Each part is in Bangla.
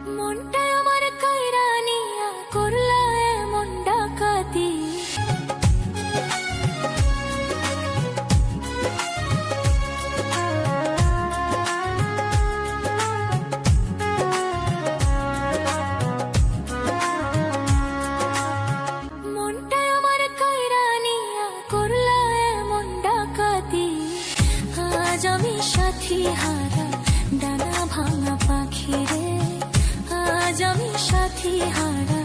মনটা আমার কইরা নিয়া করলা এমন ডাকাতি, মনটা আমার কইরা নিয়া করলা এমন ডাকাতি। আজ আমি সাথী হারা ডানা ভাঙা পাখি রে, আজ আমি সাথী হারা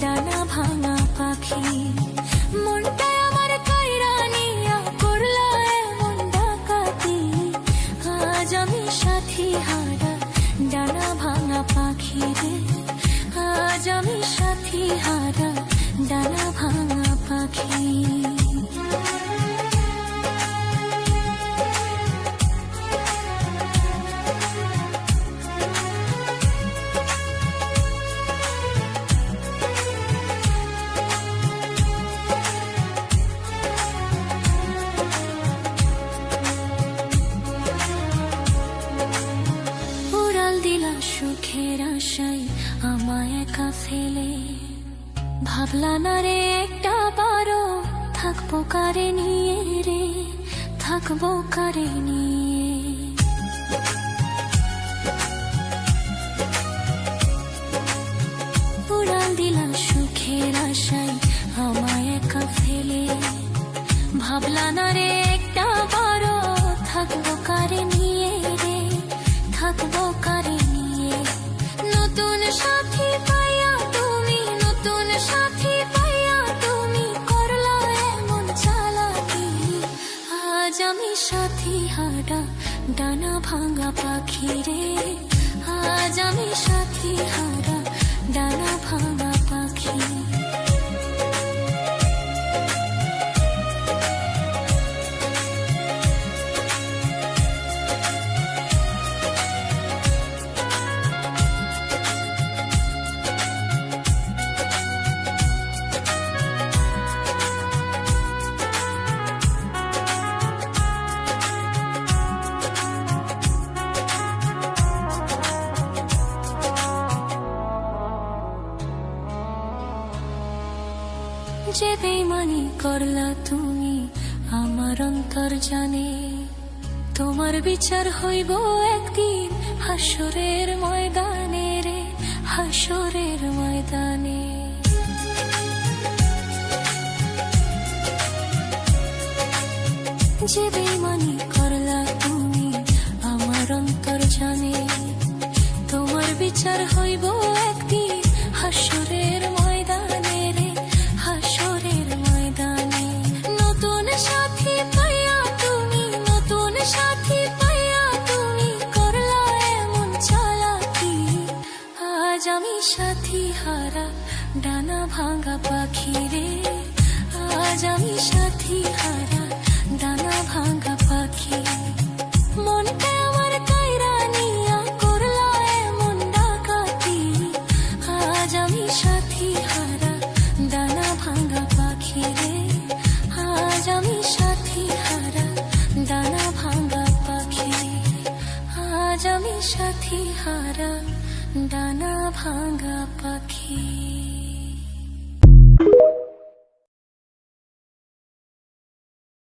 ডানা ভাঙা পাখি। মনটা আমার কইরা নিয়া করলা এমন ডাকাতি, আজ আমি সাথী হারা ডানা ভাঙা পাখি রে, আজ আমি সাথী হারা ডানা ভাঙা পাখি। সুখের আশায় আমায় একা ফেলে ভাবলা না রে একটা বারো, থাকবো কারে নিয়ে রে, থাকবো কারে নিয়ে। উড়াল দিলা সুখের আশায় আমায় একা ফেলে ভাবলা না রে একটা বারো, থাকবো কারে নিয়ে রে, থাকবো কারে নিয়ে। নতুন সাথী পাইয়া তুমি, নতুন সাথী পাইয়া তুমি করলা এমন চালাকি। আজ আমি সাথী হারা ডানা ভাঙা পাখি রে, আজ আমি সাথী হারা ডানা ভাঙা পাখি। যে বেইমানি করলা তুমি আমার অন্তর জানে, তোমার বিচার হইব একদিন হাসরের ময়দানে রে, হাসরের ময়দানে। যে বেইমানি করলা তুমি আমার অন্তর জানে, তোমার বিচার হইব একদিন হাসরের ময়দানে রে, হাসরের ময়দানে। নতুন সাথী পাইয়া তুমি, নতুন সাথী পাইয়া তুমি করলা এমন চালাকি। আজ আমি সাথী হারা ডানা ভাঙা পাখি রে, আজ আমি সাথী হারা ডানা ভাঙা পাখি। মনটা আমার কইরা নিয়া করলা এমন ডাকাতি, আজ আমি সাথী হারা ডানা ভাঙা পাখি রে, আজ আমি সাথী হারা ডানা ভাঙা পাখি, আজ আমি সাথী হারা ডানা ভাঙা পাখি।